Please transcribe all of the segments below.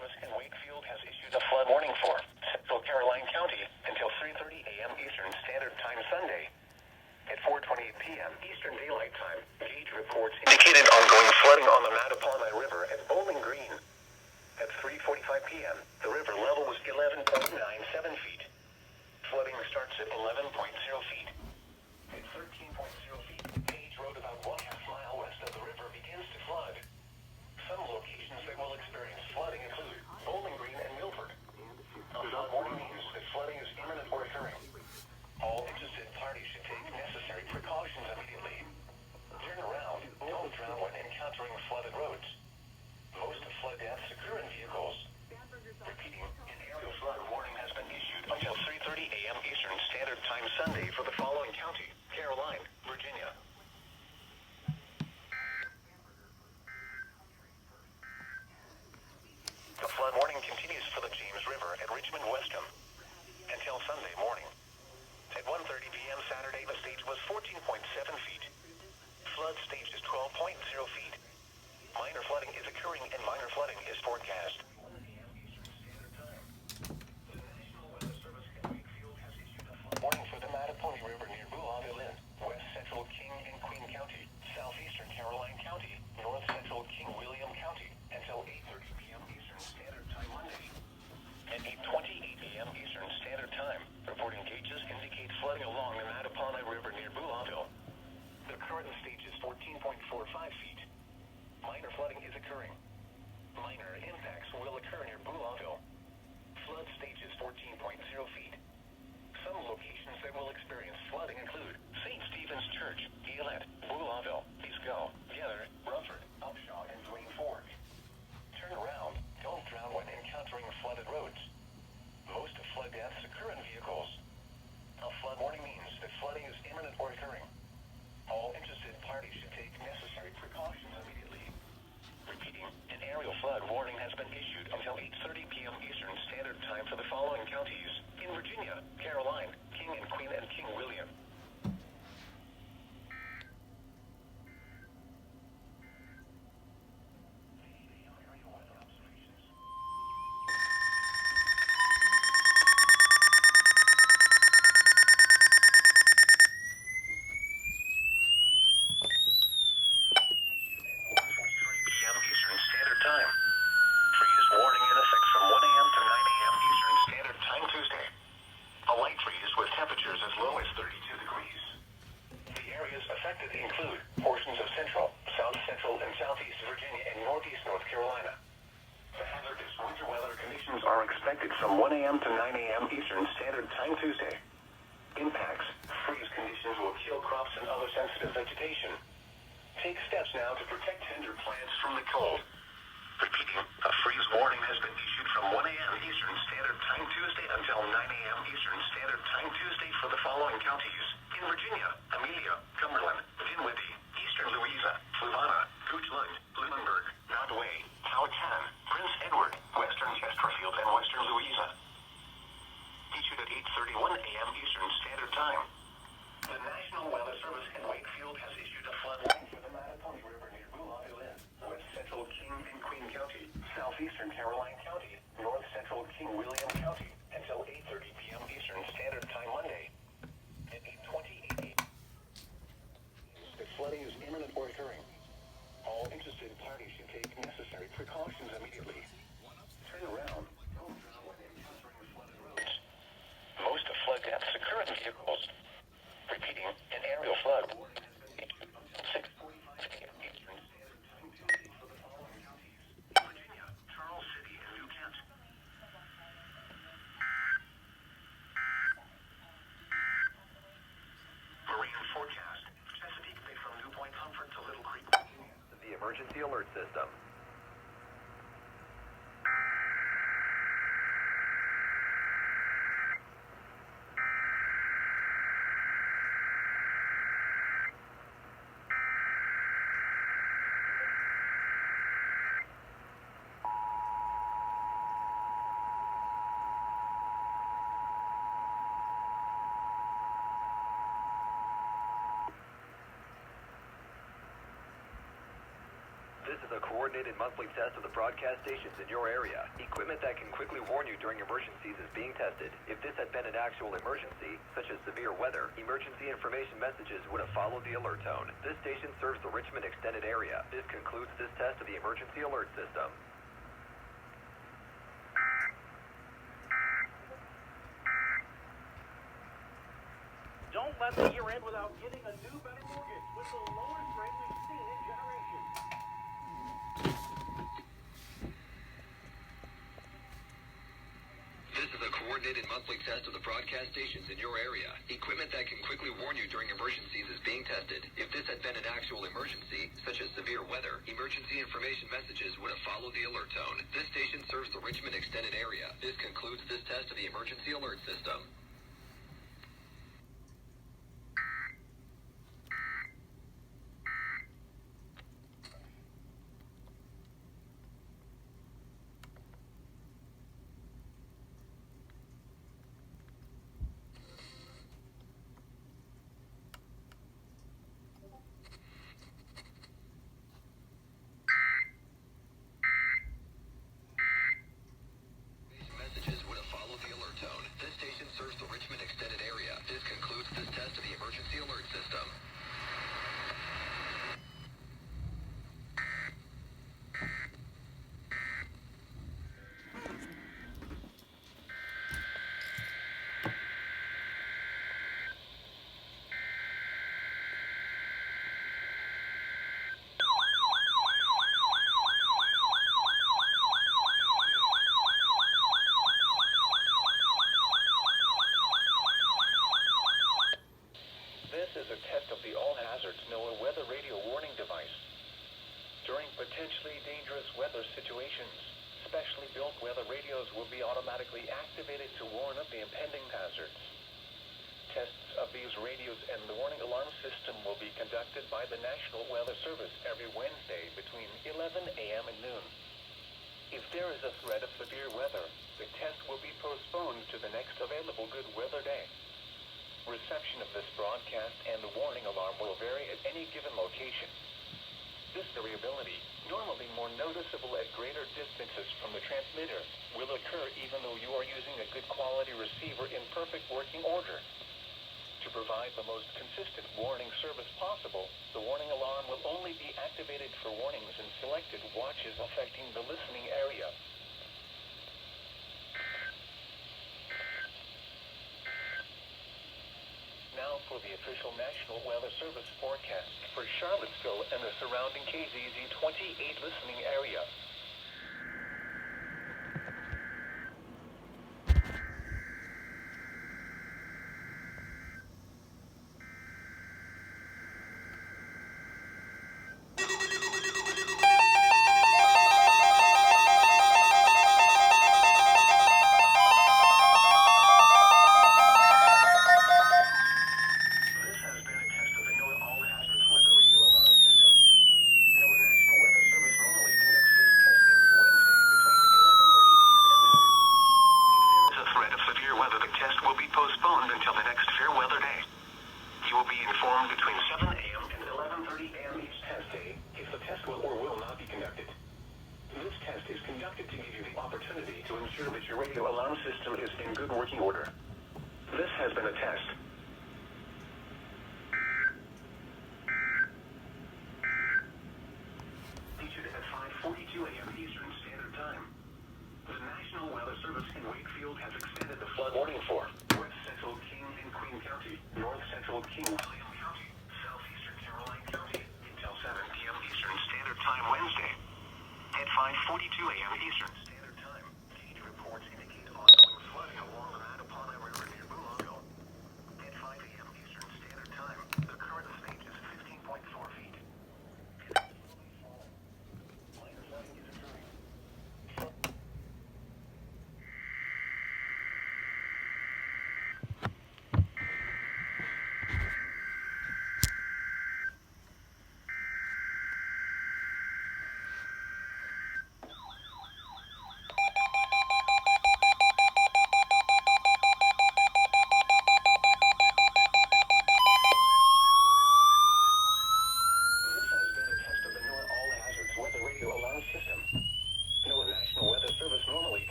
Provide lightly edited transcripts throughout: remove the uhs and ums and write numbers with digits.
Service in Wakefield has issued a flood warning for Central Caroline County until 3:30 a.m. Eastern Standard Time Sunday. At 4:28 p.m. Eastern Daylight Time, gauge reports indicated ongoing flooding on the Mattapanai River at Bowling Green. At 3:45 p.m., the river level was 11.97 feet. Flooding starts at 11.0 feet. At 13.0 feet, Page Road about 1/2 mile west of the river begins to flood. Some locations that will experience flooding include Bowling Green and Milford. A flood warning means that flooding is imminent or occurring. All interested parties should take necessary precautions immediately. Turn around, don't drown when encountering flooded roads. Most flood deaths occur in vehicles. Repeating, an aerial flood warning has been issued until 3:30 a.m. Eastern Standard Time Sunday for the following county: Caroline, Virginia. The flood warning continues for the James River at Richmond Westham until Sunday morning. At 1:30 p.m. Saturday, the stage was 14.7 feet. Flood stage is 12.0 feet. Minor flooding is occurring and minor flooding is forecast. The National Weather Service in Wakefield has issued a flood warning for the Mattapanai River near Bougainville in West Central King and Queen County, Southeastern Caroline County, North Central King William County until 8:30 p.m. Eastern Standard Time Monday. At 8:28 a.m. Eastern Standard Time, reporting gauges indicate flooding along the Mattapanai River near Bougainville. The current stage is 14.45 feet. Minor flooding is occurring. Minor impacts will occur near Bougainville. Flood stage is 14.0 feet. Some locations that will experience flooding include St. Stephen's Church, Gillette, Bougainville, Isco, Gether, Rumford, Upshaw, and Duane Fork. Turn around, don't drown when encountering flooded roads. Most flood deaths occur in vehicles. A flood warning means that flooding is imminent or occurring. All interested parties should take necessary precautions immediately. Repeating, an aerial flood warning has been issued until 8:30 p.m. Eastern Standard Time for the following counties: in Virginia, Caroline, King and Queen and King William. Are expected from 1 a.m. to 9 a.m. Eastern Standard Time Tuesday. Impacts: freeze conditions will kill crops and other sensitive vegetation. Take steps now to protect tender plants from the cold. Repeating, a freeze warning has been issued from 1 a.m. Eastern Standard Time Tuesday until 9 a.m. Eastern Standard Time Tuesday for the following counties: in Virginia, Amelia, Cumberland, Dinwiddie, Eastern Louisa, Fluvanna, Goochland, Lunenburg, Nodaway, Powhatan, Prince Edward, Western Chesterfield, and Western Louisa. Issued at 8:31 a.m. Eastern Standard Time. The National Weather Service in Wakefield has issued a flood warning for the Mattapanai River near Bougainville in West Central King and Queen County, Southeastern Caroline County, North Central King William County until 8:30 p.m. Eastern Standard Time Monday. At 8:28 a.m. The flooding is imminent or occurring. All interested parties should take necessary precautions immediately. Turn around, don't drown when encountering flooded roads. Most flood deaths occur in vehicles. Repeating, an aerial flood warning has been issued until 6:45 a.m. Eastern Standard Time Tuesday for the following counties: Virginia, Charles City, and New Kent. Marine forecast: Chesapeake Bay from New Point Comfort to Little Creek. The emergency alert system. This This is a coordinated monthly test of the broadcast stations in your area. Equipment that can quickly warn you during emergencies is being tested. If this had been an actual emergency, such as severe weather, emergency information messages would have followed the alert tone. This station serves the Richmond extended area. This concludes this test of the emergency alert system. Don't let the year end without getting a new, better mortgage with the lowest rate we've seen in generations. This is a coordinated monthly test of the broadcast stations in your area. Equipment that can quickly warn you during emergencies is being tested. If this had been an actual emergency, such as severe weather, emergency information messages would have followed the alert tone. This station serves the Richmond extended area. This concludes this test of the emergency alert system. Messages would have followed the alert tone. This station serves the Richmond extended area. This concludes this test of the emergency alert system. This is a test of the All Hazards NOAA weather radio warning device. During potentially dangerous weather situations, specially built weather radios will be automatically activated to warn of the impending hazards. Tests of these radios and the warning alarm system will be conducted by the National Weather Service every Wednesday between 11 a.m. and noon. If there is a threat of severe weather, the test will be postponed to the next available good weather day. Reception of this broadcast and the warning alarm will vary at any given location. This variability, normally more noticeable at greater distances from the transmitter, will occur even though you are using a good quality receiver in perfect working order. To provide the most consistent warning service possible, the warning alarm will only be activated for warnings in selected watches affecting the listening area. Now for the official National Weather Service forecast for Charlottesville and the surrounding KZZ 28 listening area.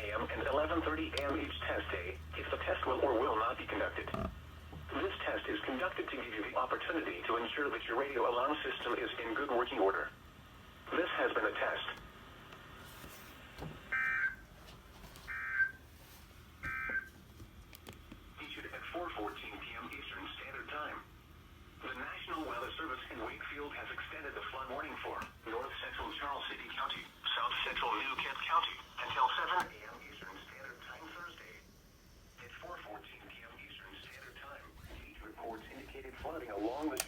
a.m. and 11:30 a.m. each test day if the test will or will not be conducted. This test is conducted to give you the opportunity to ensure that your radio alarm system is in good working order. This has been a test. Issued at 4:14 p.m. Eastern Standard Time. The National Weather Service in Wakefield has extended the flood warning for North Central Charles City County, South Central New Kent County, until 7 a.m. Eastern Standard Time Thursday. At 4:14 p.m. Eastern Standard Time, heat reports indicated flooding along the